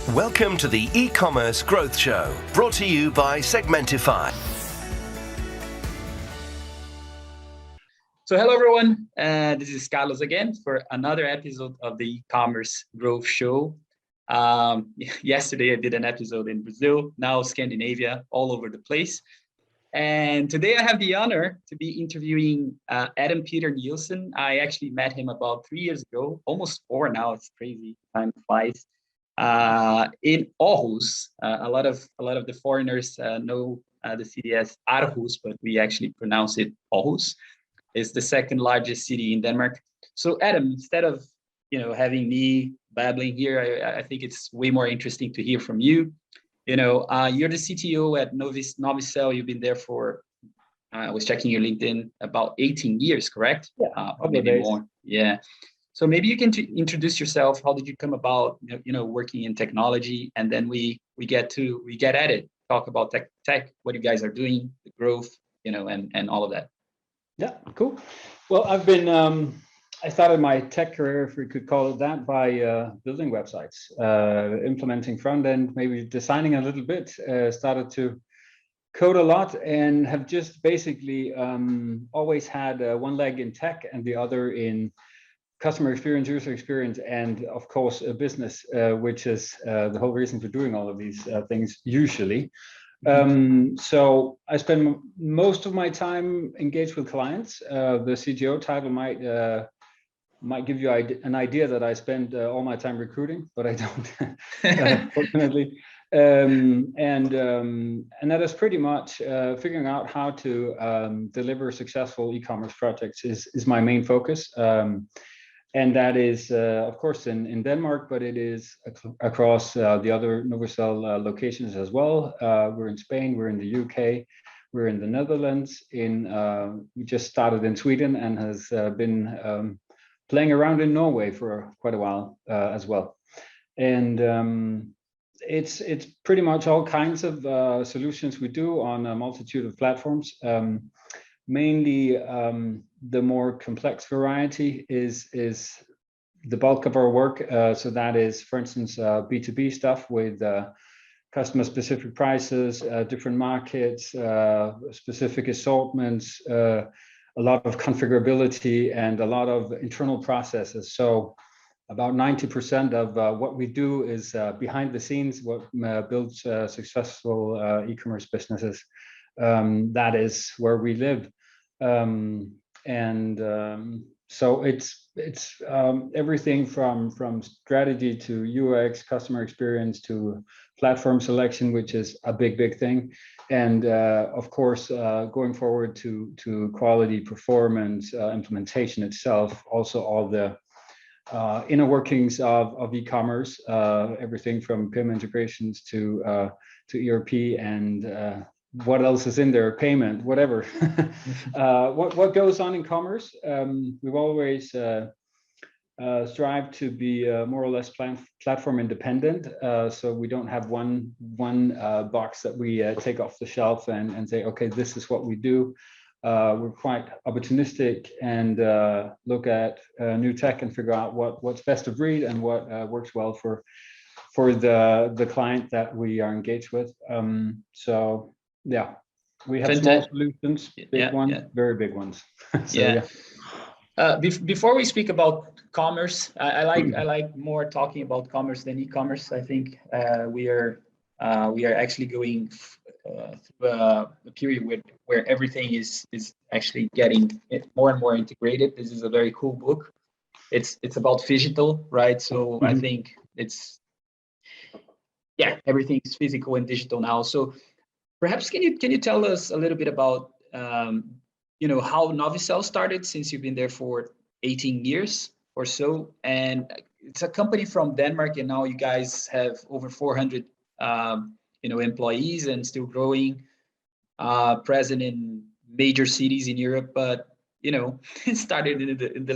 Welcome to the E-commerce Growth Show, brought to you by Segmentify. So hello everyone, this is Carlos again for another episode of the E-commerce Growth Show. Yesterday I did an episode in Brazil, now Scandinavia, all over the place. And today I have the honor to be interviewing Adam Nielsen. I actually met him about 3 years ago, almost 4 now, it's crazy, time flies. In Aarhus, a lot of the foreigners know the city as Aarhus, but we actually pronounce it Aarhus. It's the second largest city in Denmark. So Adam, instead of having me babbling here, I think it's way more interesting to hear from you. You're the CTO at Novicell. You've been there for I was checking your LinkedIn, about 18 years, correct? Yeah, maybe more. Yeah. So maybe you can introduce yourself. How did you come about, working in technology? And then we get at it. Talk about tech, what you guys are doing, the growth, and all of that. Yeah, cool. Well, I've been I started my tech career, if we could call it that, by building websites, implementing front end, maybe designing a little bit. Started to code a lot, and have just basically always had one leg in tech and the other in customer experience, user experience, and of course a business, which is the whole reason for doing all of these things usually. So I spend most of my time engaged with clients. The CTO title might give you an idea that I spend all my time recruiting, but I don't, fortunately. And that is pretty much figuring out how to deliver successful e-commerce projects is my main focus. And that is, of course, in Denmark, but it is across the other Novicell locations as well. We're in Spain, we're in the UK, we're in the Netherlands. We just started in Sweden and has been playing around in Norway for quite a while as well. And it's pretty much all kinds of solutions we do on a multitude of platforms. Mainly the more complex variety is the bulk of our work. So that is, for instance, B2B stuff with customer specific prices, different markets, specific assortments, a lot of configurability, and a lot of internal processes. So about 90% of what we do is behind the scenes, what builds successful e-commerce businesses. That is where we live. So it's everything from strategy to UX, customer experience, to platform selection, which is a big thing, and of course going forward to quality, performance, implementation itself, also all the inner workings of e-commerce, everything from PIM integrations to ERP and what else is in there, payment, whatever. What goes on in commerce. We've always strived to be more or less platform independent, so we don't have one box that we take off the shelf and say, okay, this is what we do. We're quite opportunistic and look at new tech and figure out what's best of breed and what works well for the client that we are engaged with. So yeah, we have small solutions, big ones, very big ones. So, before we speak about commerce, I like more talking about commerce than e-commerce. I think we are actually going through a period where everything is actually getting more and more integrated. This is a very cool book. It's about phygital, right? So I think everything is physical and digital now. So perhaps can you tell us a little bit about how Novicell started, since you've been there for 18 years or so, and it's a company from Denmark, and now you guys have over 400 employees and still growing, present in major cities in Europe, but it started in the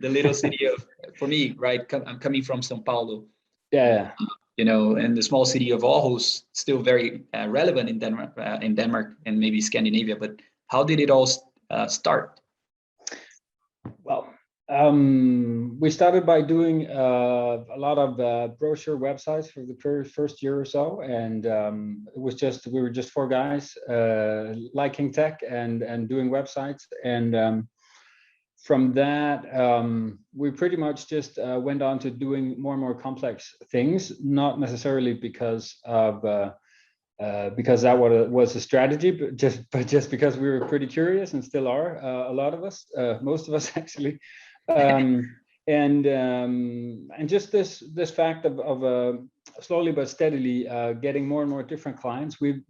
little city of, for me, right? I'm coming from São Paulo. Yeah. And the small city of Aarhus, still very relevant in Denmark and maybe Scandinavia. But how did it all start? Well, We started by doing a lot of brochure websites for the first year or so, and we were just four guys liking tech and doing websites, and from that we pretty much just went on to doing more and more complex things, not necessarily because that was a strategy, but just because we were pretty curious and still are, a lot of us, most of us actually. And just this fact of slowly but steadily getting more and more different clients. We've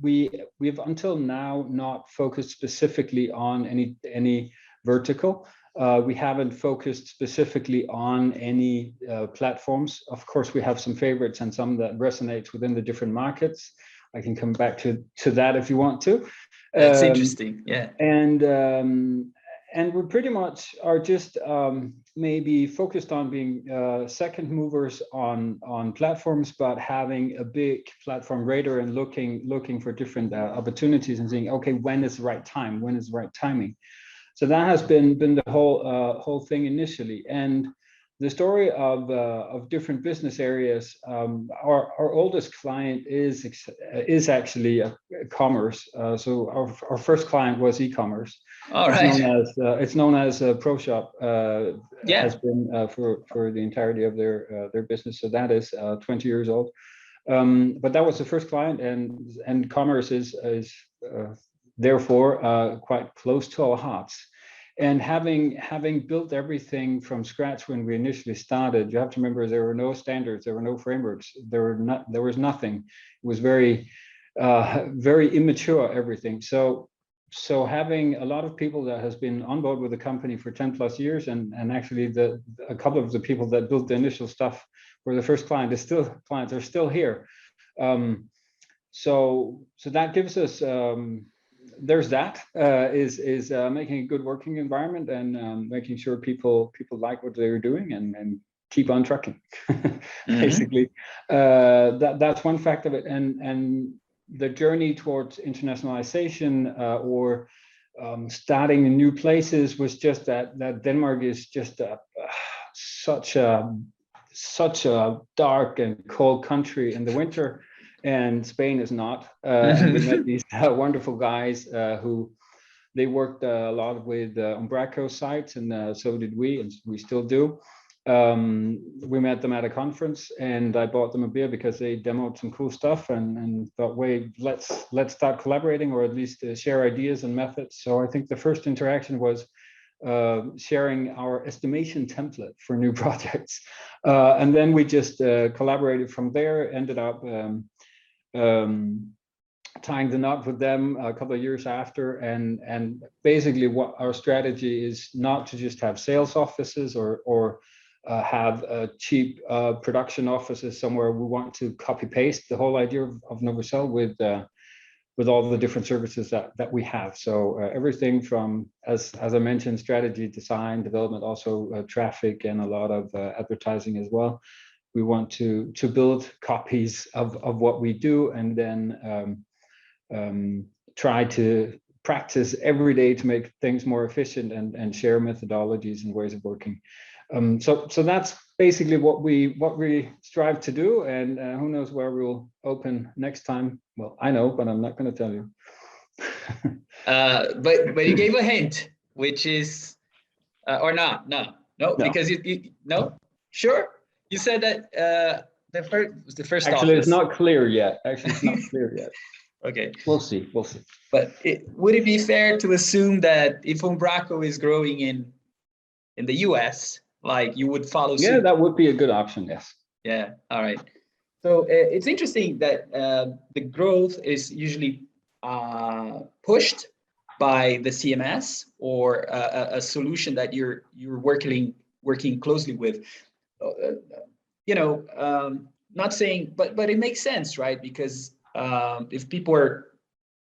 until now not focused specifically on any vertical. We haven't focused specifically on any platforms. Of course, we have some favorites and some that resonates within the different markets. I can come back to that if you want to. That's interesting, yeah. And we pretty much are just maybe focused on being second movers on platforms, but having a big platform radar and looking for different opportunities and saying, okay, when is the right time? When is the right timing? So that has been the whole thing initially. And the story of different business areas. Our oldest client is actually commerce. So our first client was e-commerce. All right. It's known as Pro Shop. Has been for the entirety of their business. So that is 20 years old. But that was the first client, and commerce is therefore quite close to our hearts. And having built everything from scratch when we initially started, you have to remember there were no standards, there were no frameworks, there was nothing. It was very immature, everything. So having a lot of people that has been on board with the company for 10 plus years, and actually a couple of the people that built the initial stuff were the first clients are still here. So that gives us there's that is making a good working environment and making sure people like what they're doing and keep on trucking. Basically, that's one fact of it, and the journey towards internationalization or starting in new places was just that Denmark is just such a dark and cold country in the winter. And Spain is not. And we met these wonderful guys who they worked a lot with Umbraco sites, and so did we, and we still do. We met them at a conference, and I bought them a beer because they demoed some cool stuff, and thought, wait, let's start collaborating, or at least share ideas and methods. So I think the first interaction was sharing our estimation template for new projects, and then we just collaborated from there. Ended up tying the knot with them a couple of years after, and basically what our strategy is not to just have sales offices or have cheap production offices somewhere. We want to copy paste the whole idea of Novicell with all the different services that we have. So everything from, as I mentioned, strategy, design, development, also traffic, and a lot of advertising as well. We want to build copies of what we do, and then try to practice every day to make things more efficient and share methodologies and ways of working. So that's basically what we strive to do, and who knows where we'll open next time. Well, I know, but I'm not going to tell you. But you gave a hint, which is or not? No, because you no, sure. You said that the first. Actually, office. It's not clear yet. Okay. We'll see. But would it be fair to assume that if Umbraco is growing in the US, like you would follow suit? Yeah, that would be a good option. Yes. Yeah. All right. So it's interesting that the growth is usually pushed by the CMS or a solution that you're working closely with. Not saying, but it makes sense, right? Because if people are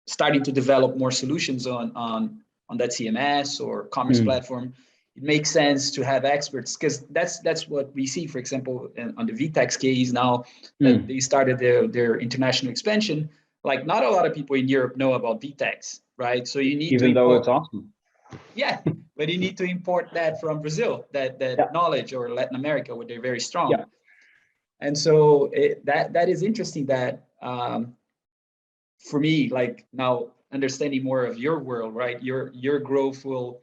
starting to develop more solutions on that CMS or commerce platform, it makes sense to have experts, because that's what we see, for example, on the VTEX case now that they started their international expansion. Like, not a lot of people in Europe know about VTEX, right? So you need even though it's awesome. Yeah, but you need to import that from Brazil, that knowledge, or Latin America, where they're very strong. Yeah. And so that is interesting that for me, like now understanding more of your world, right? Your growth will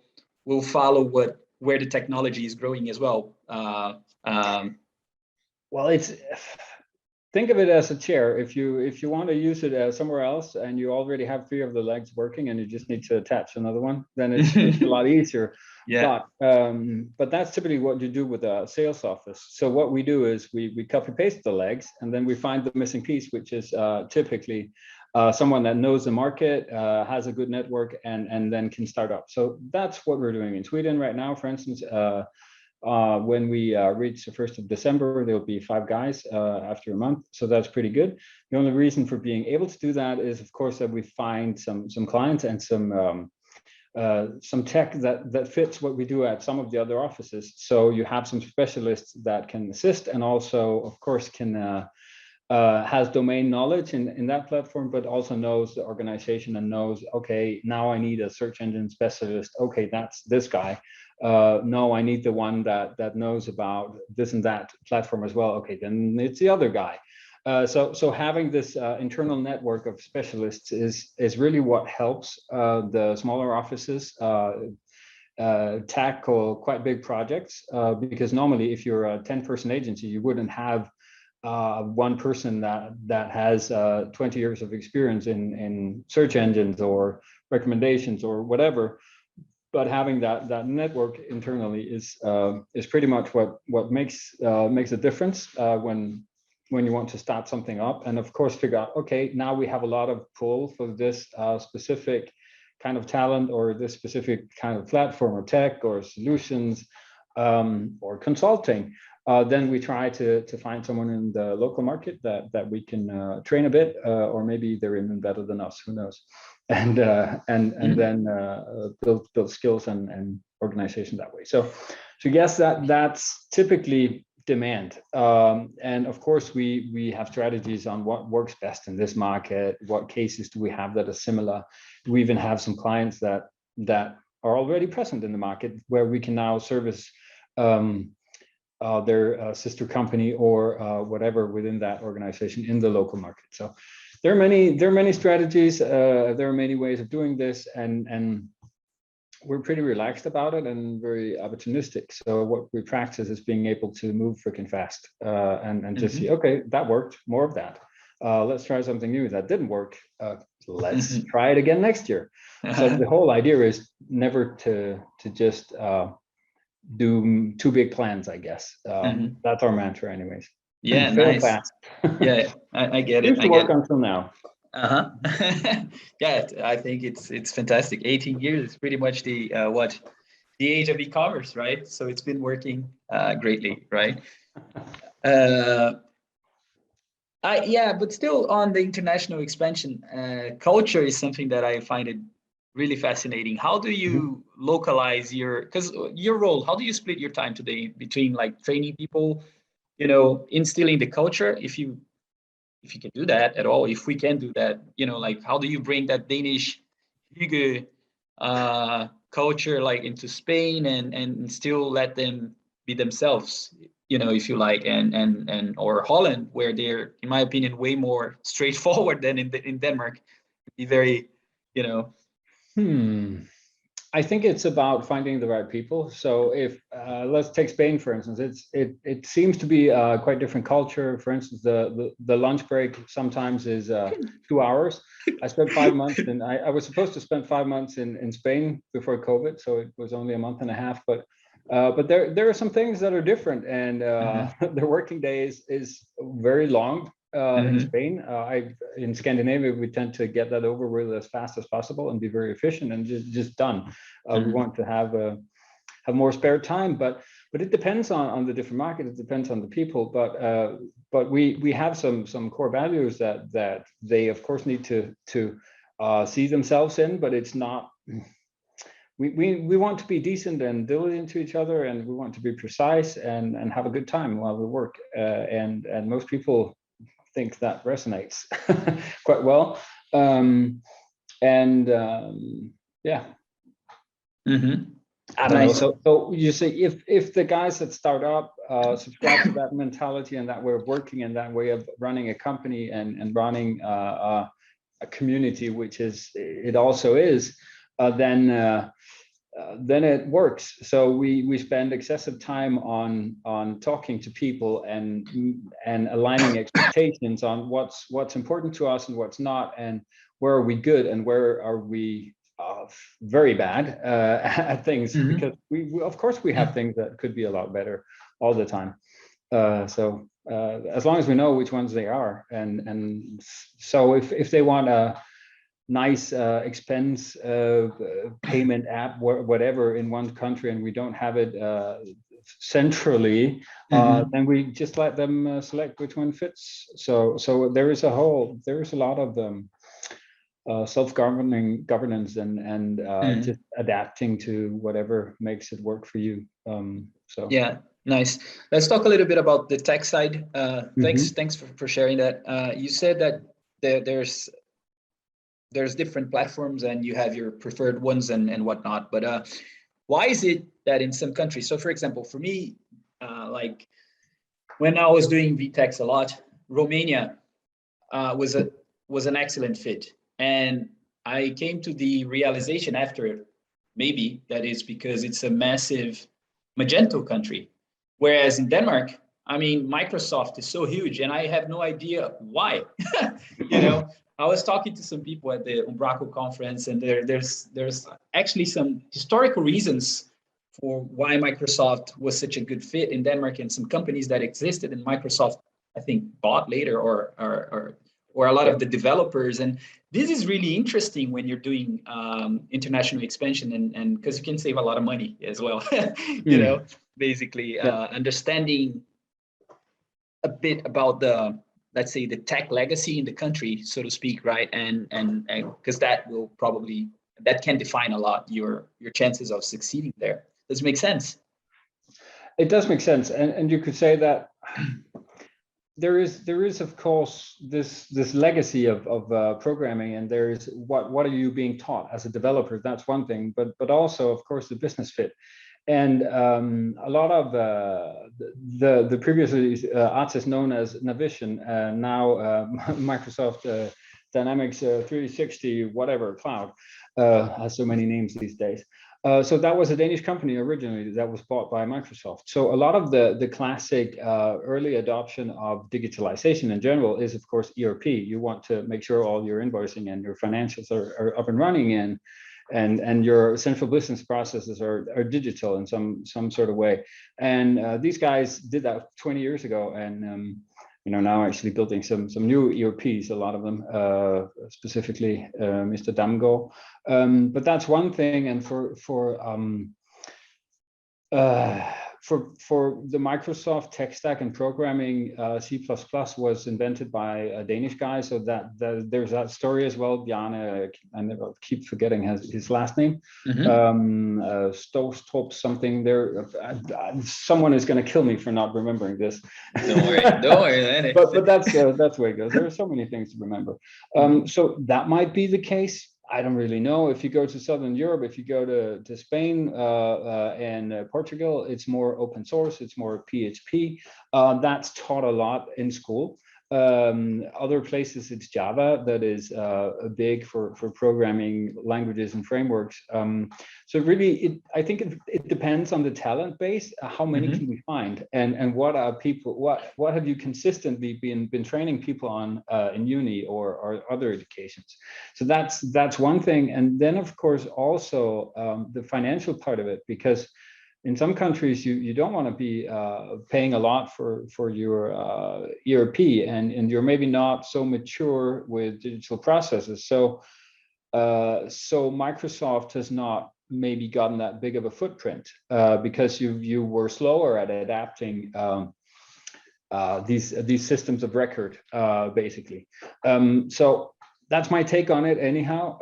follow where the technology is growing as well. Well, think of it as a chair. If you want to use it somewhere else and you already have 3 of the legs working and you just need to attach another one, then it's a lot easier. Yeah. But that's typically what you do with a sales office. So what we do is we copy paste the legs, and then we find the missing piece, which is typically someone that knows the market, has a good network, and then can start up. So that's what we're doing in Sweden right now, for instance. When we reach the 1st of December, there'll be 5 guys after a month. So that's pretty good. The only reason for being able to do that is, of course, that we find some clients and some tech that fits what we do at some of the other offices. So you have some specialists that can assist, and also, of course, can has domain knowledge in that platform, but also knows the organization and knows, okay, now I need a search engine specialist. Okay, that's this guy. No, I need the one that knows about this and that platform as well. Okay, then it's the other guy. So having this internal network of specialists is really what helps the smaller offices tackle quite big projects, because normally if you're a 10-person agency, you wouldn't have one person that has 20 years of experience in search engines or recommendations or whatever. But having that network internally is pretty much what makes a difference when you want to start something up. And of course, figure out, okay, now we have a lot of pull for this specific kind of talent, or this specific kind of platform or tech or solutions or consulting. Then we try to find someone in the local market that we can train a bit, or maybe they're even better than us, who knows, and then build skills and organization that way. So yes, that's typically demand. And of course, we have strategies on what works best in this market. What cases do we have that are similar? We even have some clients that are already present in the market, where we can now service their sister company or whatever within that organization in the local market. So there are many strategies. There are many ways of doing this, and we're pretty relaxed about it and very opportunistic. So what we practice is being able to move freaking fast and just see, okay, that worked, more of that. Let's try something new. That didn't work. Let's try it again next year. So the whole idea is never to just do too big plans, I guess. That's our mantra anyways. Yeah, fail nice. fast. Yeah, I get it. Used to work until now. Yeah, I think it's fantastic. 18 years is pretty much the age of e-commerce, right? So it's been working greatly, right? Yeah, but still on the international expansion, culture is something that I find it really fascinating. How do you localize because your role, how do you split your time today between like training people, instilling the culture, if you can do that at all, if we can do that, like how do you bring that Danish hygge culture like into Spain and still let them be themselves, if you like, and or Holland, where they're, in my opinion, way more straightforward than in Denmark. Be very, I think it's about finding the right people. So if let's take Spain, for instance, it seems to be a quite different culture. For instance, the lunch break sometimes is 2 hours. I spent 5 months, and I was supposed to spend 5 months in Spain before COVID, so it was only a month and a half. But there are some things that are different, and their working days is very long. In Spain, in Scandinavia, we tend to get that over with as fast as possible and be very efficient and just done. We want to have more spare time, but it depends on the different market. It depends on the people, but we have some core values that they of course need to see themselves in, but it's not. We want to be decent and diligent to each other, and we want to be precise and have a good time while we work. And most people think that resonates quite well. Yeah. I don't Nice. know. So you say if the guys that start up subscribe to that mentality and that way of working and that way of running a company and running a community, which is it also is, then it works. So we spend excessive time on talking to people and aligning expectations on what's important to us and what's not, and where are we good and where are we very bad at things, because we of course we have things that could be a lot better all the time. So as long as we know which ones they are, and so if they want a nice expense payment app, whatever, in one country, and we don't have it centrally, then we just let them select which one fits. So there is a lot of self-governing governance and just adapting to whatever makes it work for you. So yeah, nice. Let's talk a little bit about the tech side. Thanks for sharing that. You said that there's different platforms and you have your preferred ones and whatnot, but why is it that in some countries, so for example, for me, like when I was doing VTEX a lot, Romania was an excellent fit. And I came to the realization after, maybe that is because it's a massive Magento country. Whereas in Denmark, I mean, Microsoft is so huge and I have no idea why. You know, I was talking to some people at the Umbraco conference, and there's actually some historical reasons for why Microsoft was such a good fit in Denmark, and some companies that existed in Microsoft, I think, bought later, or a lot of the developers. And this is really interesting when you're doing international expansion, and because you can save a lot of money as well. You know, basically understanding a bit about the, let's say, the tech legacy in the country, so to speak, right? And because that can define a lot your chances of succeeding there. Does it make sense? It does make sense, and you could say that there is of course this legacy of programming, and there is what are you being taught as a developer? That's one thing, but also of course the business fit. And a lot of the previously artists known as Navision, now Microsoft Dynamics 360 whatever cloud, has so many names these days. So that was a Danish company originally that was bought by Microsoft. So a lot of the classic early adoption of digitalization in general is, of course, ERP. You want to make sure all your invoicing and your financials are up and running, and your central business processes are digital in some sort of way. And these guys did that 20 years ago, and now actually building some new ERPs, a lot of them, specifically Mr. Damgaard. But that's one thing. And for the Microsoft tech stack and programming, C++ was invented by a Danish guy. So that there's that story as well. Bjarne, I never keep forgetting his last name. Stostrup something there. Someone is going to kill me for not remembering this. Don't worry. but that's the way it goes. There are so many things to remember. So that might be the case. I don't really know. If you go to Southern Europe, if you go to Spain and Portugal, it's more open source, it's more PHP. That's taught a lot in school. Other places, it's Java that is big for programming languages and frameworks. So really, I think it depends on the talent base. How many can we find, and what are people? What have you consistently been training people on in uni or other educations? So that's one thing, and then of course also the financial part of it, because in some countries, you don't want to be paying a lot for your ERP, and you're maybe not so mature with digital processes. So Microsoft has not maybe gotten that big of a footprint because you were slower at adapting these systems of record, basically. So that's my take on it. Anyhow.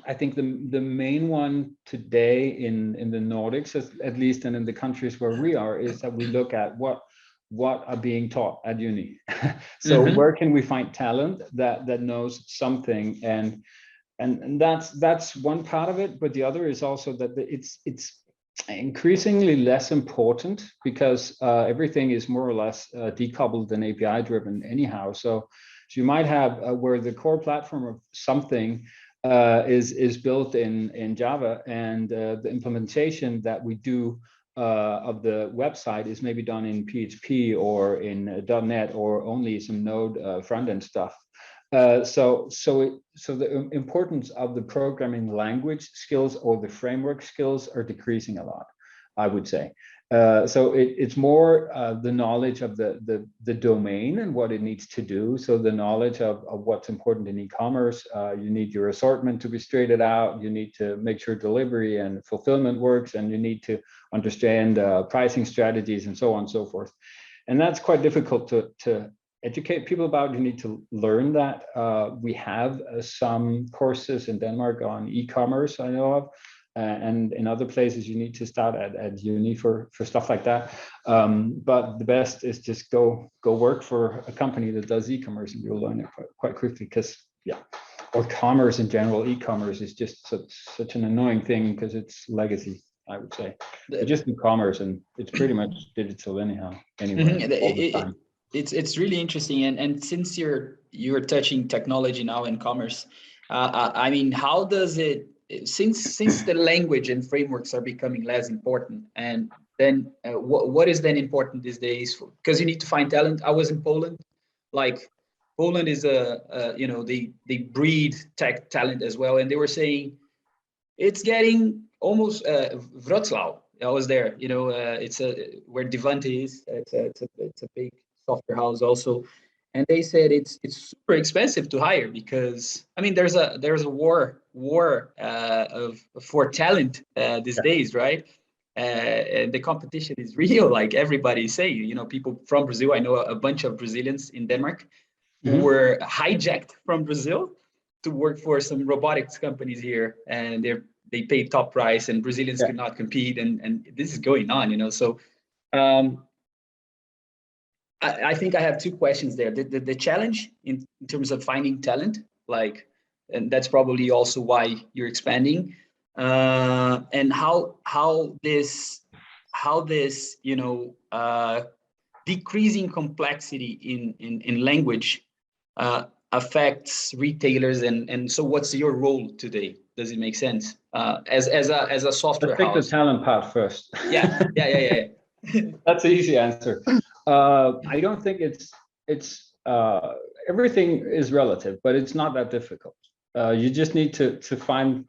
I think the main one today in the Nordics, at least, and in the countries where we are, is that we look at what are being taught at uni. So where can we find talent that knows something, and and that's one part of it. But the other is also that it's increasingly less important because everything is more or less decoupled and API driven anyhow. So you might have where the core platform of something is built in Java, and the implementation that we do of the website is maybe done in PHP or in .NET or only some Node front-end stuff. So the importance of the programming language skills or the framework skills are decreasing a lot, I would say. So it's more the knowledge of the domain and what it needs to do. So the knowledge of what's important in e-commerce. You need your assortment to be straightened out. You need to make sure delivery and fulfillment works, and you need to understand pricing strategies and so on and so forth. And that's quite difficult to educate people about. You need to learn that. We have some courses in Denmark on e-commerce, I know of. And in other places, you need to start at uni for stuff like that. But the best is just go work for a company that does e-commerce, and you'll learn it quite quickly. Because or commerce in general, e-commerce is just such an annoying thing because it's legacy, I would say. But just do commerce, and it's pretty much digital anyhow. Anyway, all the time. It's really interesting, and since you're touching technology now in commerce, I mean, how does it? Since the language and frameworks are becoming less important, and then what is then important these days? Because you need to find talent. I was in Poland. Like Poland is they breed tech talent as well, and they were saying it's getting almost Wrocław. I was there. It's where Devante is. It's a big software house also. And they said it's super expensive to hire because I mean there's a war for talent these days, right? And the competition is real, like everybody say. People from Brazil. I know a bunch of Brazilians in Denmark who were hijacked from Brazil to work for some robotics companies here, and they pay top price, and Brazilians could not compete, and this is going on. So. I think I have two questions there. The challenge in terms of finding talent, and that's probably also why you're expanding, and how this decreasing complexity in language affects retailers, and so what's your role today? Does it make sense as a software house? Let's take the talent part first. Yeah. That's an easy answer. I don't think it's everything is relative, but it's not that difficult. You just need to find,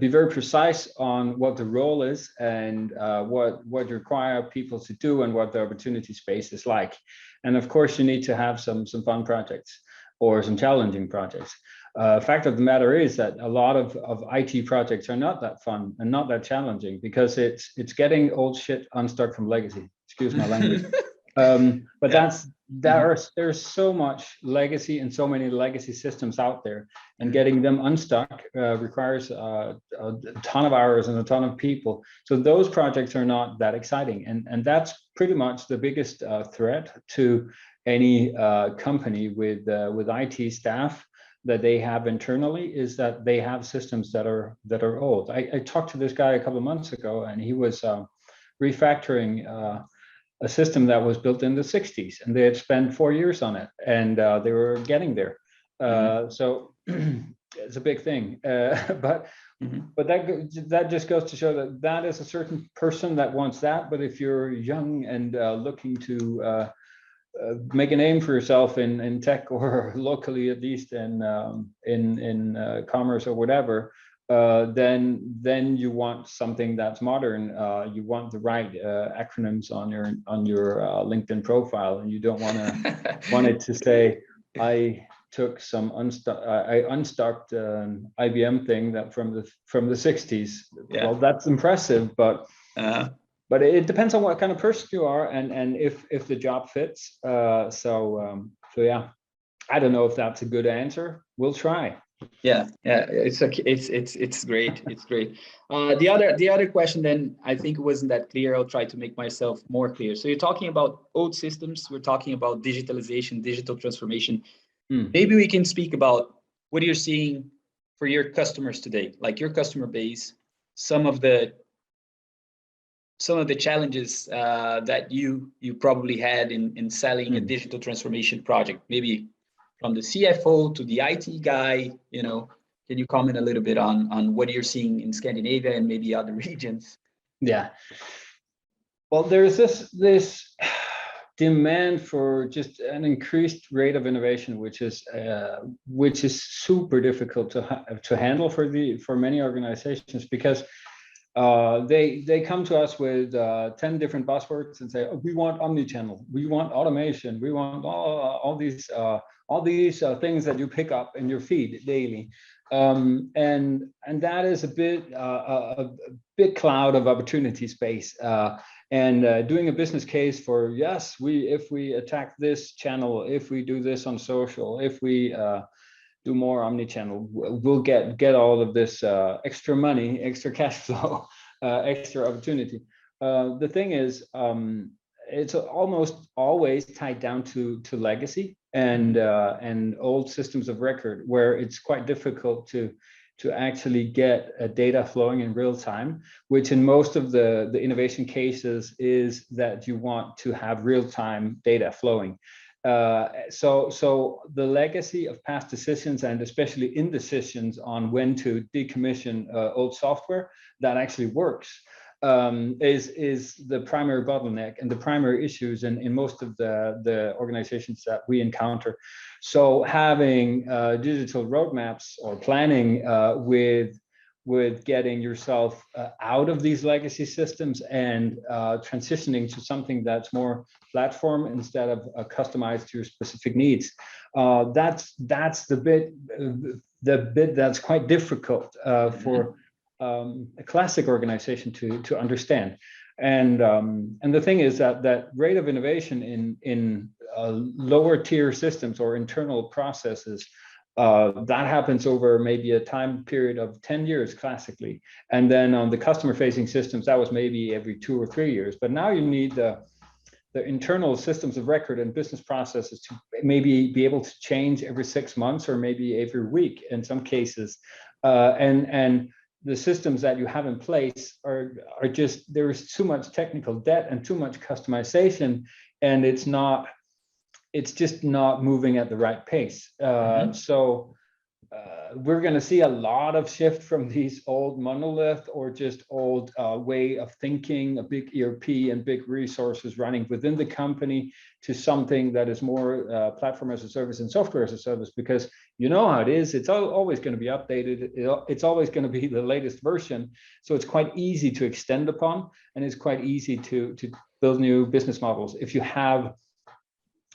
be very precise on what the role is and what you require people to do and what the opportunity space is like. And of course, you need to have some fun projects or some challenging projects. Fact of the matter is that a lot of IT projects are not that fun and not that challenging because it's getting old shit unstuck from legacy. Excuse my language. But there's so much legacy and so many legacy systems out there, and getting them unstuck requires a ton of hours and a ton of people. So those projects are not that exciting, and that's pretty much the biggest threat to any company with IT staff that they have internally, is that they have systems that are old. I talked to this guy a couple of months ago, and he was refactoring a system that was built in the 60s, and they had spent 4 years on it, and they were getting there. So it's a big thing, but that just goes to show that is a certain person that wants that. But if you're young and looking to make a name for yourself in tech, or locally at least in commerce or whatever, then you want something that's modern. You want the right acronyms on your LinkedIn profile, and you don't want it to say, I took some unstuck IBM thing that from the 60s. Well, that's impressive, but it depends on what kind of person you are and if the job fits. So yeah, I don't know if that's a good answer. We'll try. Yeah, it's great. It's great. The other question then, I think it wasn't that clear. I'll try to make myself more clear. So you're talking about old systems. We're talking about digitalization, digital transformation. Maybe we can speak about what you're seeing for your customers today, like your customer base, some of the challenges that you probably had in selling a digital transformation project, maybe from the CFO to the IT guy, can you comment a little bit on what you're seeing in Scandinavia and maybe other regions? Yeah. Well, there's this demand for just an increased rate of innovation, which is super difficult to handle for many organizations, because they come to us with 10 different buzzwords and say, oh, we want omnichannel, we want automation, we want all these things that you pick up in your feed daily, and that is a big cloud of opportunity space. And doing a business case for, yes, if we attack this channel, if we do this on social, if we do more omnichannel, we'll get all of this extra money, extra cash flow, extra opportunity. The thing is, it's almost always tied down to legacy and old systems of record, where it's quite difficult to actually get data flowing in real time, which in most of the innovation cases is that you want to have real time data flowing. So the legacy of past decisions, and especially indecisions on when to decommission old software that actually works, is the primary bottleneck and the primary issues in most of the organizations that we encounter. So having digital roadmaps or planning with getting yourself out of these legacy systems and transitioning to something that's more platform instead of customized to your specific needs, that's the bit that's quite difficult for a classic organization to understand. And the thing is that rate of innovation in lower tier systems or internal processes, that happens over maybe a time period of 10 years classically. And then on the customer facing systems, that was maybe every 2 or 3 years. But now you need the internal systems of record and business processes to maybe be able to change every 6 months or maybe every week in some cases. And the systems that you have in place are just, there's too much technical debt and too much customization, and it's just not moving at the right pace. So we're going to see a lot of shift from these old monolith or just old way of thinking, a big ERP and big resources running within the company, to something that is more platform as a service and software as a service, because you know how it is. It's always going to be updated. It's always going to be the latest version. So it's quite easy to extend upon, and it's quite easy to build new business models if you have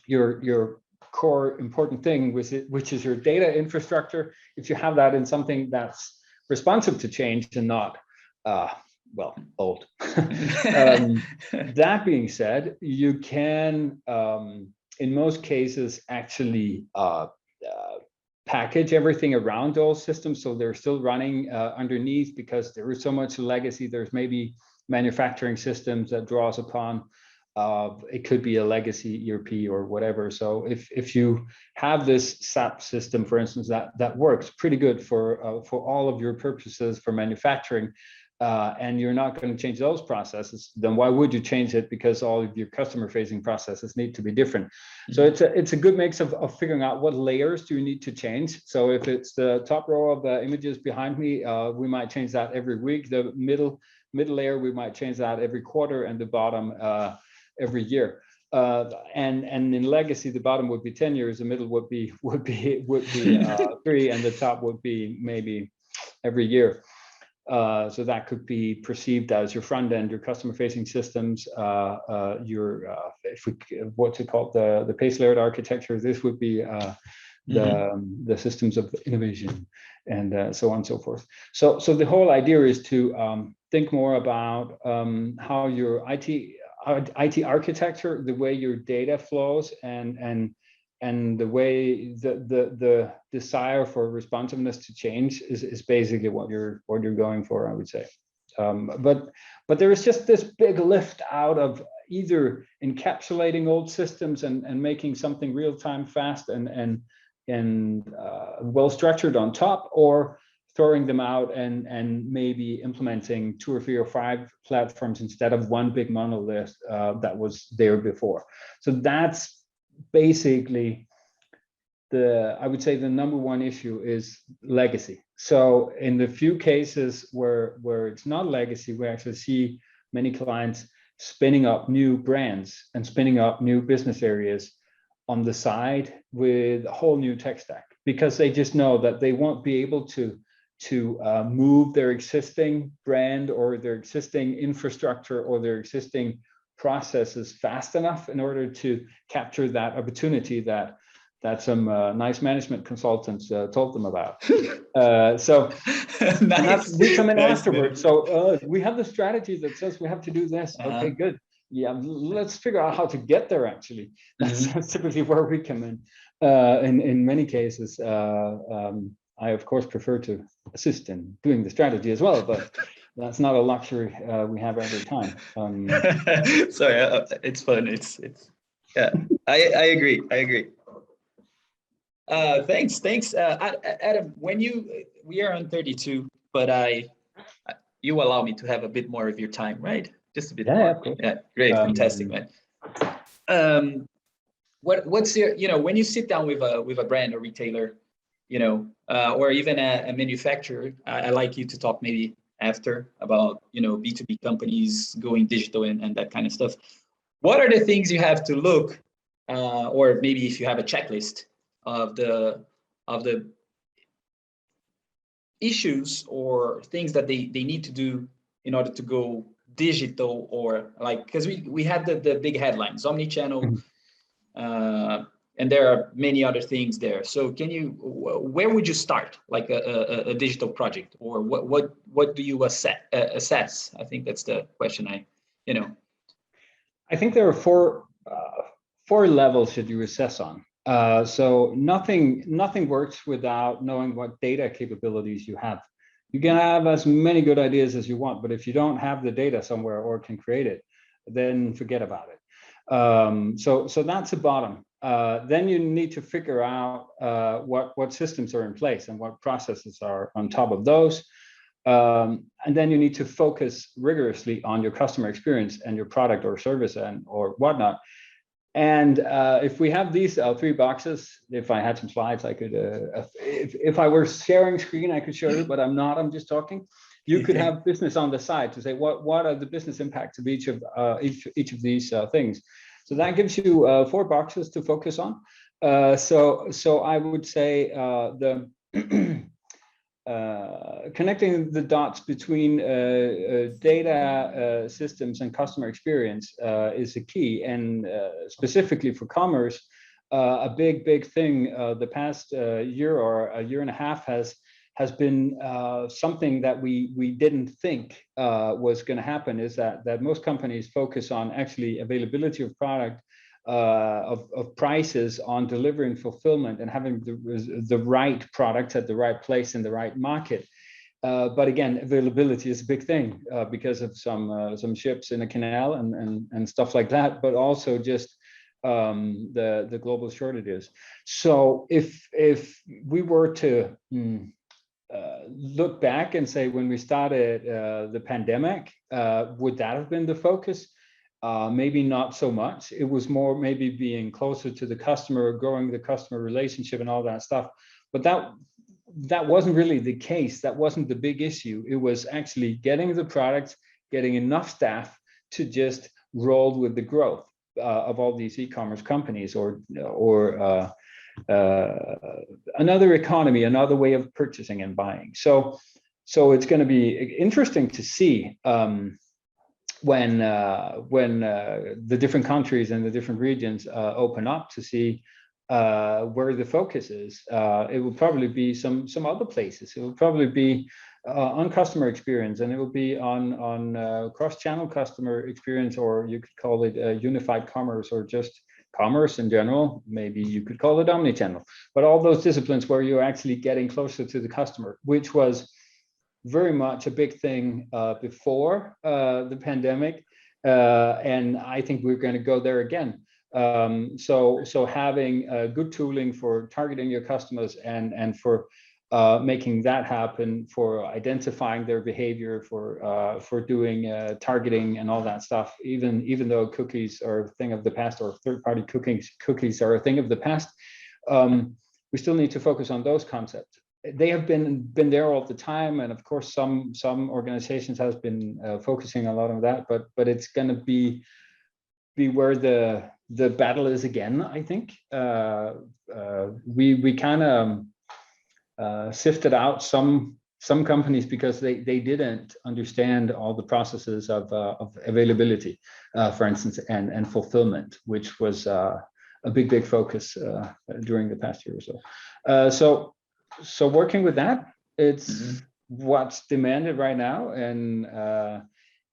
your core important thing with it, which is your data infrastructure. If you have that in something that's responsive to change and not old. That being said, you can in most cases actually package everything around those systems so they're still running underneath, because there is so much legacy. There's maybe manufacturing systems that draws upon it could be a legacy ERP or whatever. So if you have this SAP system, for instance, that works pretty good for all of your purposes for manufacturing, and you're not going to change those processes, then why would you change it? Because all of your customer facing processes need to be different. So it's a good mix of figuring out what layers do you need to change. So if it's the top row of the images behind me, we might change that every week. The middle layer, we might change that every quarter, and the bottom every year. And in legacy, the bottom would be 10 years, the middle would be 3, and the top would be maybe every year. So that could be perceived as your front end, your customer facing systems, what's it called, the pace layered architecture. This would be the systems of innovation, and so on and so forth. So the whole idea is to think more about how your IT architecture, the way your data flows, and the way the desire for responsiveness to change is basically what you're going for, I would say. But there is just this big lift out of either encapsulating old systems and making something real time, fast and well structured on top, or throwing them out and maybe implementing 2 or 3 or 5 platforms instead of one big monolith that was there before. So that's basically I would say the number one issue is legacy. So in the few cases where it's not legacy, we actually see many clients spinning up new brands and spinning up new business areas on the side with a whole new tech stack, because they just know that they won't be able to move their existing brand or their existing infrastructure or their existing processes fast enough in order to capture that opportunity that some nice management consultants told them about. So Nice. we come in Nice afterwards. So we have the strategy that says we have to do this. Okay, good. Yeah, let's figure out how to get there. Actually, that's typically where we come in. In many cases, I of course prefer to assist in doing the strategy as well, but that's not a luxury we have every time. Sorry, it's fun. It's yeah. I agree. Thanks. Adam, we are on 32, but you allow me to have a bit more of your time, right? Just a bit more. Of course. Yeah, great, fantastic, man. What's your, when you sit down with a brand or retailer, or even a manufacturer, I like you to talk maybe after about, B2B companies going digital and that kind of stuff. What are the things you have to look, or maybe if you have a checklist of the issues or things that they need to do in order to go digital, or like, because we had the big headlines, omni-channel, and there are many other things there. So where would you start, like a digital project, or what do you assess? I think that's the question. I think there are four levels that you assess on. So nothing works without knowing what data capabilities you have. You can have as many good ideas as you want, but if you don't have the data somewhere or can create it, then forget about it. So that's the bottom. Then you need to figure out what systems are in place and what processes are on top of those. And then you need to focus rigorously on your customer experience and your product or service or whatnot. And if we have these 3 boxes, if I had some slides, I could, if I were sharing screen, I could show you, but I'm not, I'm just talking. You could have business on the side to say, what are the business impacts of each of these things? So that gives you 4 boxes to focus on. So I would say connecting the dots between data systems and customer experience is a key, and specifically for commerce, a big thing the past year or a year and a half has been something that we didn't think was going to happen, is that most companies focus on actually availability of product, of prices, on delivering fulfillment and having the right product at the right place in the right market. But again, availability is a big thing because of some ships in a canal and stuff like that, but also just the global shortages. So if we were to look back and say, when we started the pandemic, would that have been the focus? Maybe not so much. It was more maybe being closer to the customer, growing the customer relationship and all that stuff. But that wasn't really the case. That wasn't the big issue. It was actually getting the products, getting enough staff to just roll with the growth of all these e-commerce companies, or another economy, another way of purchasing and buying. So it's going to be interesting to see when the different countries and the different regions open up, to see where the focus is. It will probably be some other places. It will probably be on customer experience, and it will be on cross-channel customer experience, or you could call it unified commerce, or just commerce in general. Maybe you could call it omnichannel. But all those disciplines where you're actually getting closer to the customer, which was very much a big thing before the pandemic, and I think we're going to go there again. So having good tooling for targeting your customers and for making that happen, for identifying their behavior, for doing targeting and all that stuff. Even though cookies are a thing of the past, or third-party cookies are a thing of the past, we still need to focus on those concepts. They have been there all the time, and of course some organizations has been focusing a lot on that, but it's going to be where the battle is again, I think. We kind of sifted out some companies because they didn't understand all the processes of availability, for instance, and fulfillment, which was a big focus during the past year or so. So working with that, it's what's demanded right now,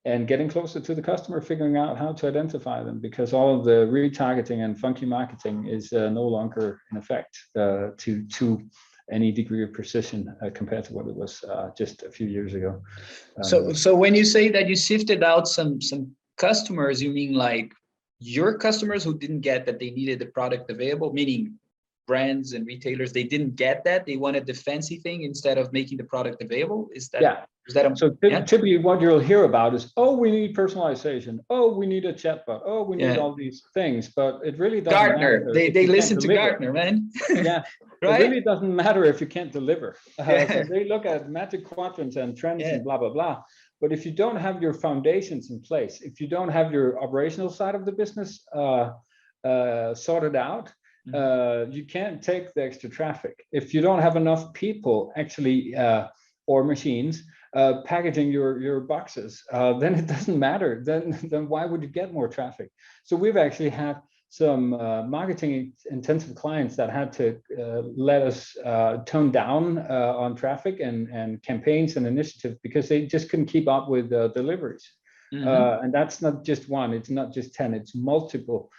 and getting closer to the customer, figuring out how to identify them, because all of the retargeting and funky marketing is no longer in effect to any degree of precision compared to what it was just a few years ago. So when you say that you sifted out some customers, you mean like your customers who didn't get that they needed the product available, meaning brands and retailers, they didn't get that, they wanted the fancy thing instead of making the product available? Is that? Yeah. Typically what you'll hear about is, oh, we need personalization, oh, we need a chatbot, oh, we need all these things, but it really doesn't matter. They listen to Gartner, man. Yeah. Right? It really doesn't matter if you can't deliver. So they look at magic quadrants and trends and blah blah blah, but if you don't have your foundations in place, if you don't have your operational side of the business sorted out, you can't take the extra traffic. If you don't have enough people actually or machines packaging your boxes, then it doesn't matter. Then why would you get more traffic? So we've actually had some marketing intensive clients that had to let us tone down on traffic and campaigns and initiatives because they just couldn't keep up with deliveries. And that's not just one, it's not just 10, it's multiple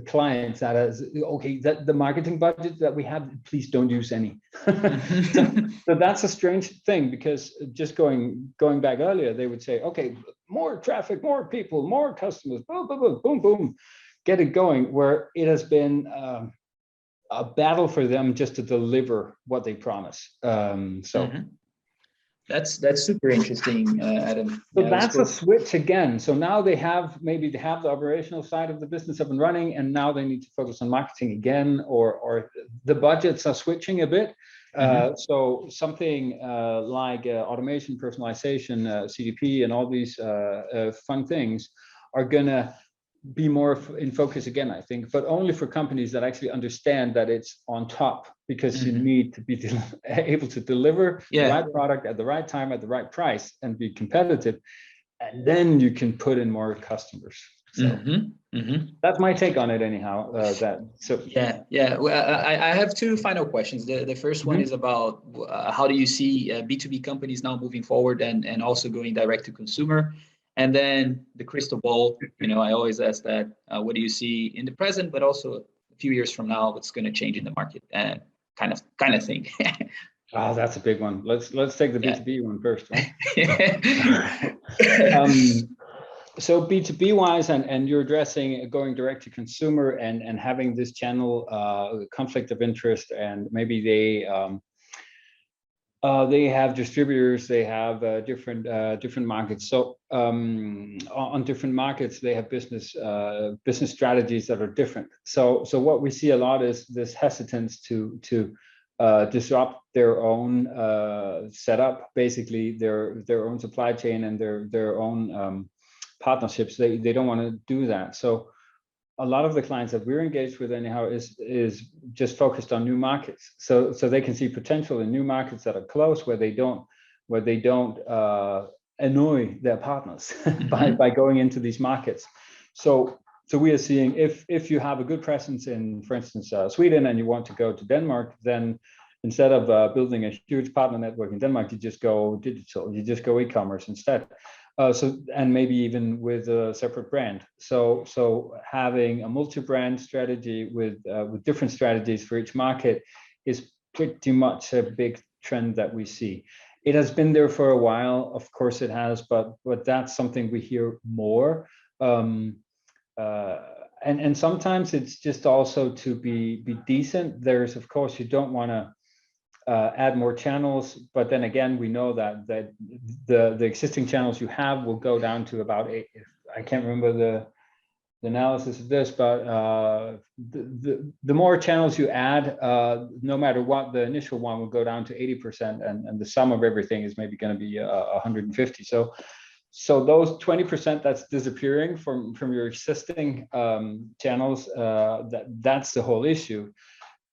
clients that has, okay, that the marketing budget that we have, please don't use any. So that's a strange thing, because just going back earlier, they would say, okay, more traffic, more people, more customers, boom, boom, boom, boom, boom, get it going, where it has been a battle for them just to deliver what they promise. That's super interesting, Adam. So that's a switch again. So now they have the operational side of the business up and running, and now they need to focus on marketing again, or the budgets are switching a bit. So something like automation, personalization, CDP, and all these fun things are gonna be more in focus again, I think, but only for companies that actually understand that it's on top, because you need to be able to deliver the right product at the right time, at the right price, and be competitive, and then you can put in more customers. So that's my take on it anyhow. Well, I have two final questions. The first one is about how do you see B2B companies now moving forward and also going direct to consumer? And then the crystal ball, I always ask that, what do you see in the present, but also a few years from now, what's going to change in the market, and kind of thing. Oh, that's a big one. Let's take the B2B one first. Right? So B2B wise, and you're addressing going direct to consumer and having this channel conflict of interest, and maybe they have distributors, they have different markets. So on different markets, they have business strategies that are different. So what we see a lot is this hesitance to disrupt their own setup, basically their own supply chain and their own partnerships. They don't want to do that. So a lot of the clients that we're engaged with anyhow is just focused on new markets, so they can see potential in new markets that are close, where they don't annoy their partners by going into these markets. So we are seeing, if you have a good presence in, for instance, Sweden, and you want to go to Denmark, then instead of building a huge partner network in Denmark, you just go digital, you just go e-commerce instead. And maybe even with a separate brand. So having a multi-brand strategy with different strategies for each market is pretty much a big trend that we see. It has been there for a while, of course it has, but that's something we hear more. And sometimes it's just also to be decent. There's, of course, you don't want to add more channels, but then again, we know that the existing channels you have will go down to about 8. I can't remember the analysis of this, but the more channels you add, no matter what, the initial one will go down to 80%, and the sum of everything is maybe going to be 150. So those 20% that's disappearing from your existing channels, that's the whole issue.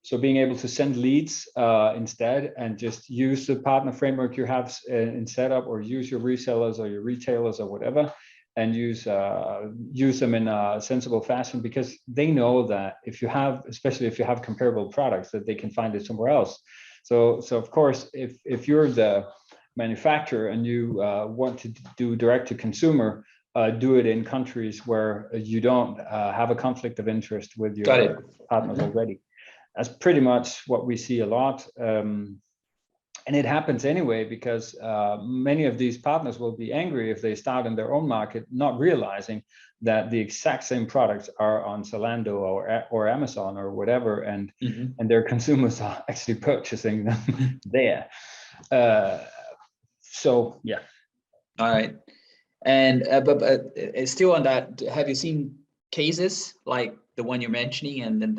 So being able to send leads instead, and just use the partner framework you have in setup, or use your resellers or your retailers or whatever, and use them in a sensible fashion, because they know that especially if you have comparable products, that they can find it somewhere else. So of course, if you're the manufacturer and you want to do direct to consumer, do it in countries where you don't have a conflict of interest with your partners already. That's pretty much what we see a lot. And it happens anyway, because many of these partners will be angry if they start in their own market, not realizing that the exact same products are on Zalando or Amazon or whatever, and their consumers are actually purchasing them there. So yeah. All right. And but still on that, have you seen cases like the one you're mentioning, and then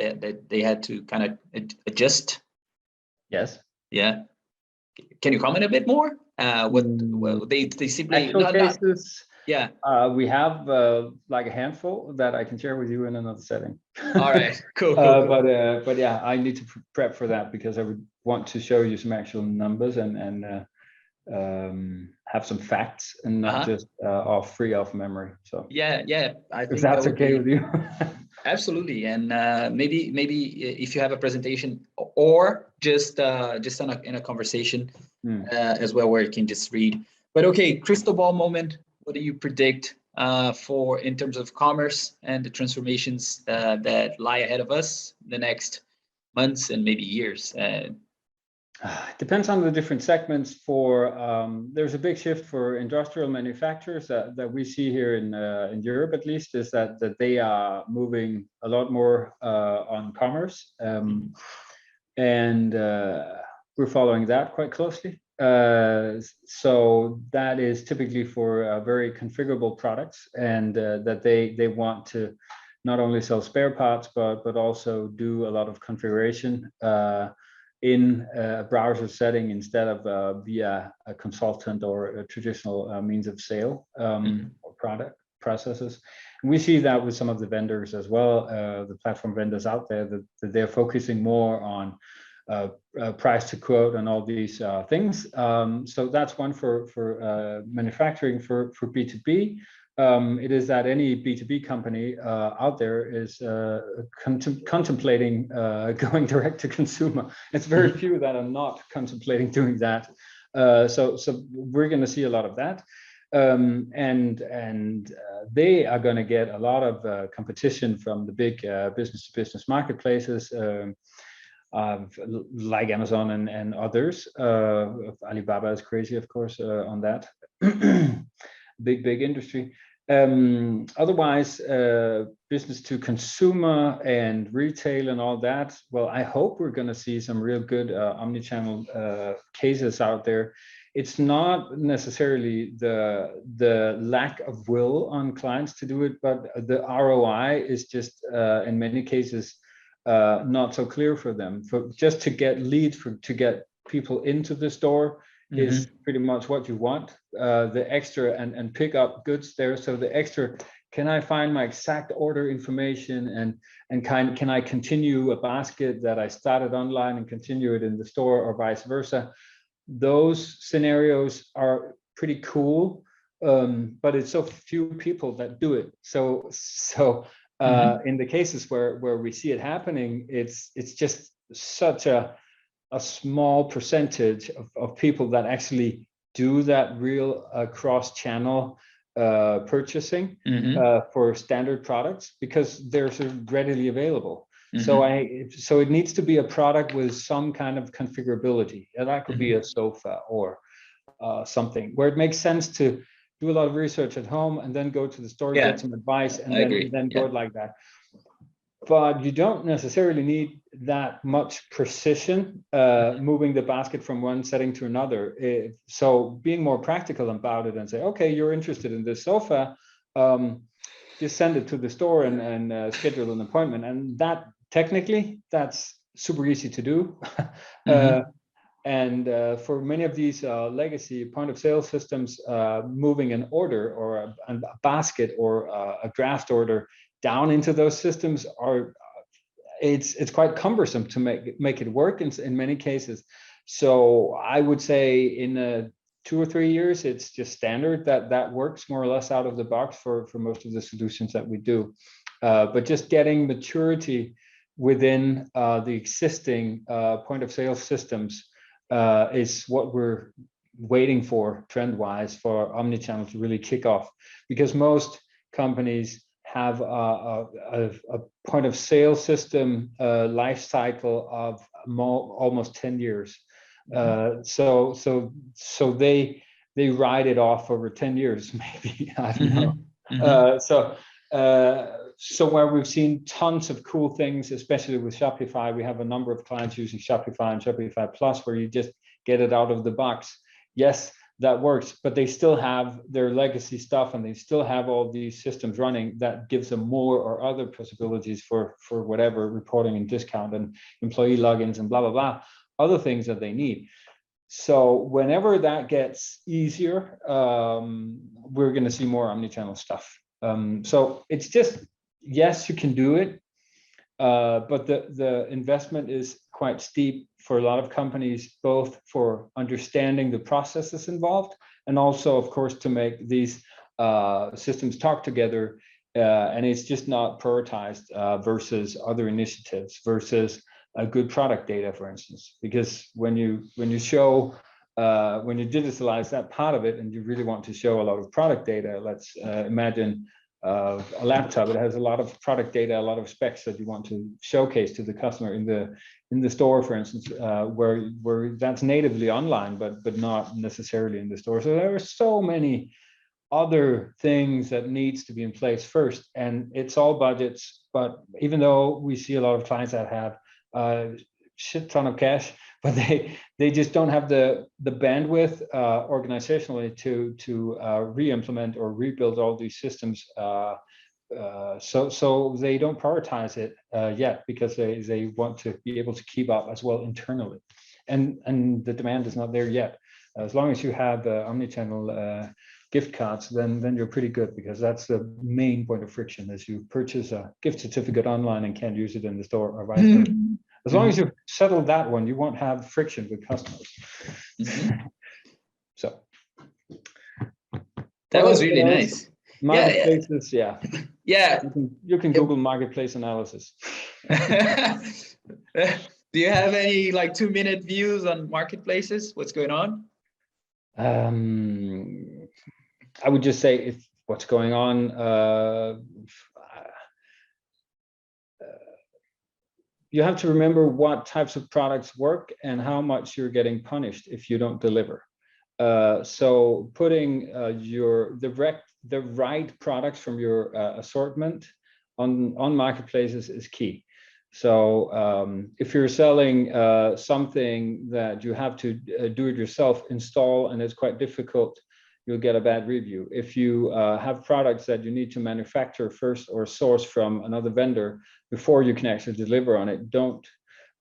they had to kind of adjust? Yes. Yeah. Can you comment a bit more? Well, they simply actual cases. Yeah. We have like a handful that I can share with you in another setting. All right. Cool. But yeah, I need to prep for that, because I would want to show you some actual numbers and have some facts, and not just free off memory. So yeah, I think if that's okay with you. Absolutely. And maybe if you have a presentation, or just in a conversation as well, where you can just read. But okay, crystal ball moment. What do you predict for in terms of commerce and the transformations that lie ahead of us the next months and maybe years? It depends on the different segments. There's a big shift for industrial manufacturers that we see here in Europe, at least, is that they are moving a lot more on commerce, and we're following that quite closely. So that is typically for very configurable products, and that they want to not only sell spare parts, but also do a lot of configuration in a browser setting, instead of via a consultant or a traditional means of sale or product processes. And we see that with some of the vendors as well, the platform vendors out there, that they're focusing more on price to quote and all these things. So that's one for manufacturing. For B2B, it is that any B2B company out there is contemplating going direct to consumer. It's very few that are not contemplating doing that. So we're going to see a lot of that. And they are going to get a lot of competition from the big business-to-business marketplaces, like Amazon and others. Alibaba is crazy, of course, on that. big industry. Otherwise, business to consumer and retail and all that, well, I hope we're going to see some real good omnichannel cases out there. It's not necessarily the lack of will on clients to do it, but the ROI is just in many cases not so clear for them. Just to get leads, to get people into the store is pretty much what you want. The extra and pick up goods there. So the extra, can I find my exact order information, and can I continue a basket that I started online and continue it in the store, or vice versa? Those scenarios are pretty cool, but it's so few people that do it. So in the cases where we see it happening, it's just such a small percentage of people that actually do that real cross-channel purchasing for standard products, because they're sort of readily available. So it needs to be a product with some kind of configurability, and that could be a sofa or something where it makes sense to do a lot of research at home and then go to the store, get some advice, and then go like that. but you don't necessarily need that much precision moving the basket from one setting to another. So being more practical about it and say, okay, you're interested in this sofa, just send it to the store and schedule an appointment. And that technically, that's super easy to do. And for many of these legacy point of sale systems, moving an order or a basket or a draft order down into those systems it's quite cumbersome to make it work in many cases. So I would say in 2 or 3 years, it's just standard that works more or less out of the box for most of the solutions that we do. But just getting maturity within the existing point of sale systems is what we're waiting for trend-wise for omnichannel to really kick off, because most companies have a point of sale system life cycle of almost 10 years. So they ride it off over 10 years, maybe. I don't know. So where we've seen tons of cool things, especially with Shopify, we have a number of clients using Shopify and Shopify Plus, where you just get it out of the box. Yes, that works, but they still have their legacy stuff, and they still have all these systems running that gives them more or other possibilities for whatever reporting and discount and employee logins and blah, blah, blah, other things that they need. So whenever that gets easier, we're going to see more omnichannel stuff. So it's just, yes, you can do it, but the investment is quite steep for a lot of companies, both for understanding the processes involved and also, of course, to make these systems talk together. And it's just not prioritized versus other initiatives, versus a good product data, for instance, because when you digitalize that part of it and you really want to show a lot of product data, let's imagine a laptop. It has a lot of product data, a lot of specs that you want to showcase to the customer in the store, for instance, where that's natively online, but not necessarily in the store. So there are so many other things that needs to be in place first, and it's all budgets. But even though we see a lot of clients that have a shit ton of cash, but they just don't have the bandwidth organizationally to re-implement or rebuild all these systems. So they don't prioritize it yet, because they want to be able to keep up as well internally, and the demand is not there yet. As long as you have omnichannel gift cards, then you're pretty good, because that's the main point of friction, as you purchase a gift certificate online and can't use it in the store, or vice versa. As long as you've settled that one, you won't have friction with customers. So that was really nice. Marketplaces, yeah. You can Google marketplace analysis. Do you have any 2-minute views on marketplaces? What's going on? I would just say what's going on. You have to remember what types of products work and how much you're getting punished if you don't deliver. So putting the right products from your assortment on marketplaces is key. So if you're selling something that you have to do it yourself, install, and it's quite difficult, you'll get a bad review. If you have products that you need to manufacture first or source from another vendor before you can actually deliver on it, don't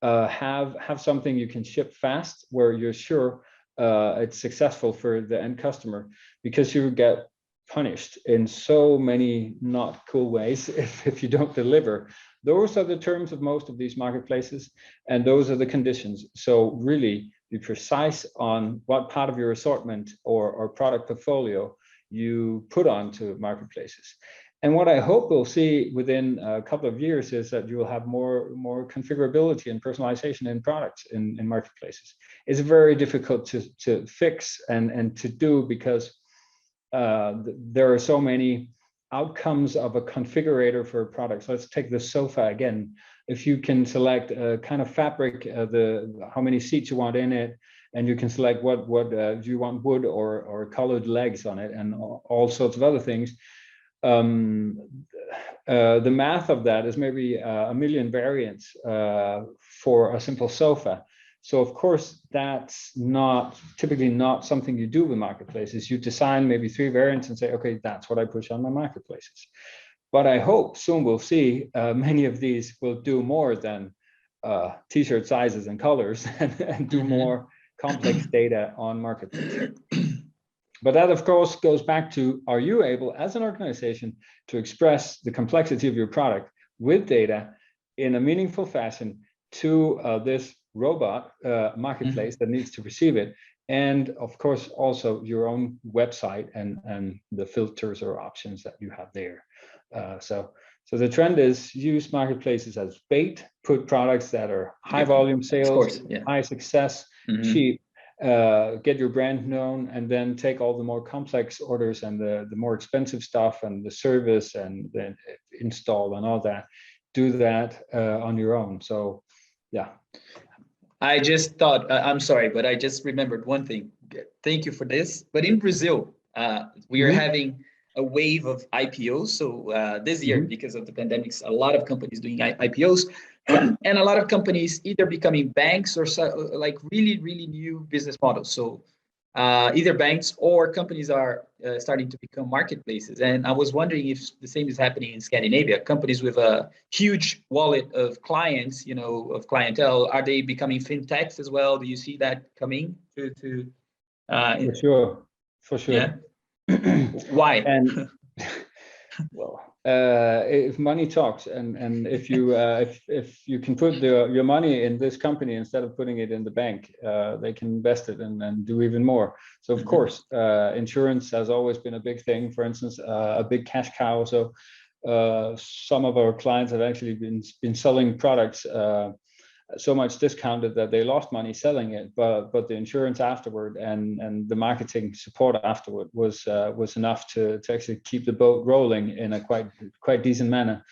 have something you can ship fast where you're sure it's successful for the end customer, because you get punished in so many not cool ways if you don't deliver. Those are the terms of most of these marketplaces, and those are the conditions. So really be precise on what part of your assortment or product portfolio you put onto marketplaces. And what I hope we'll see within a couple of years is that you will have more configurability and personalization in products in marketplaces. It's very difficult to fix and to do, because there are so many outcomes of a configurator for a product. So let's take the sofa again. If you can select a kind of fabric, how many seats you want in it, and you can select what do you want, wood or colored legs on it, and all sorts of other things. the math of that is maybe a million variants for a simple sofa. So of course, that's typically not something you do with marketplaces. You design maybe 3 variants and say, okay, that's what I push on my marketplaces. But I hope soon we'll see many of these will do more than t-shirt sizes and colors and do more complex data on marketplaces. But that, of course, goes back to, are you able as an organization to express the complexity of your product with data in a meaningful fashion to this robot marketplace that needs to receive it? And of course, also your own website and the filters or options that you have there. So the trend is use marketplaces as bait, put products that are high volume sales, high success, cheap, get your brand known, and then take all the more complex orders and the more expensive stuff and the service and then install and all that. Do that on your own. So, yeah. I just thought, I'm sorry, but I just remembered one thing. Thank you for this. But in Brazil, we are having a wave of IPOs. So this year, because of the pandemics, a lot of companies doing IPOs, and a lot of companies either becoming banks or like really, really new business models. So either banks or companies are starting to become marketplaces. And I was wondering if the same is happening in Scandinavia. Companies with a huge wallet of clients, of clientele, are they becoming fintechs as well? Do you see that coming to For sure. Yeah. Why? And well, if money talks, and if you can put your money in this company instead of putting it in the bank, they can invest it and do even more. So of course, insurance has always been a big thing. For instance, a big cash cow. So some of our clients have actually been selling products so much discounted that they lost money selling it, but the insurance afterward and the marketing support afterward was enough to actually keep the boat rolling in a quite decent manner.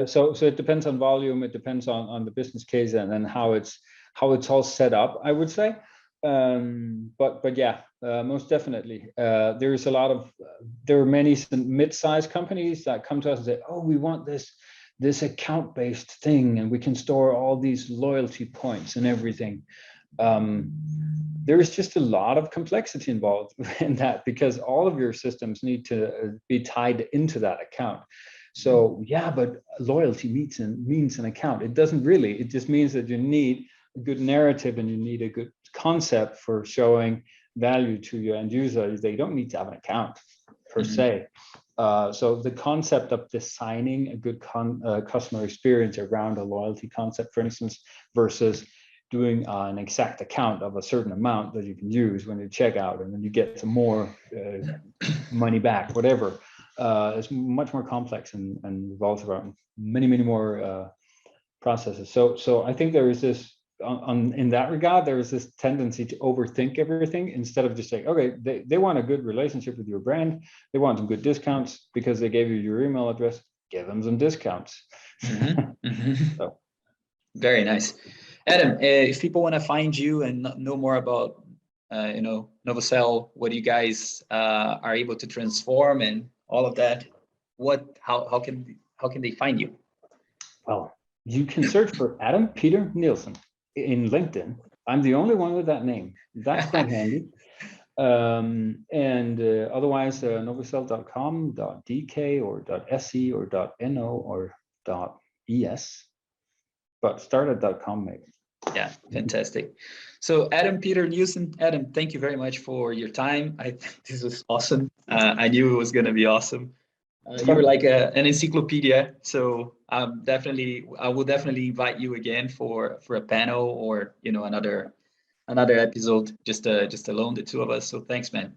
So it depends on volume, it depends on the business case and how it's all set up, I would say. But yeah, most definitely, there are many mid-sized companies that come to us and say, oh, we want this account-based thing, and we can store all these loyalty points and everything. There is just a lot of complexity involved in that because all of your systems need to be tied into that account. So yeah, but loyalty means an account. It doesn't really. It just means that you need a good narrative and you need a good concept for showing value to your end user. They don't need to have an account per se. So the concept of designing a good customer experience around a loyalty concept, for instance, versus doing an exact account of a certain amount that you can use when you check out and then you get some more money back, whatever, is much more complex and revolves around many more processes. So I think there is this, in that regard, there is this tendency to overthink everything instead of just saying, okay, they want a good relationship with your brand. They want some good discounts because they gave you your email address. Give them some discounts. So. Very nice. Adam, if people want to find you and know more about, Novicell, what you guys are able to transform and all of that, how can they find you? Well, you can search for Adam Peter Nielsen in LinkedIn. I'm the only one with that name. That's quite handy. And otherwise, novicell.com, .dk or .se or .no or .es, but start at .com maybe. Yeah, fantastic. So Adam Peter Nielsen, Adam, thank you very much for your time. I think this was awesome. I knew it was going to be awesome. You were like an encyclopedia, so I will definitely invite you again for a panel or another episode just alone, the two of us. So thanks, man.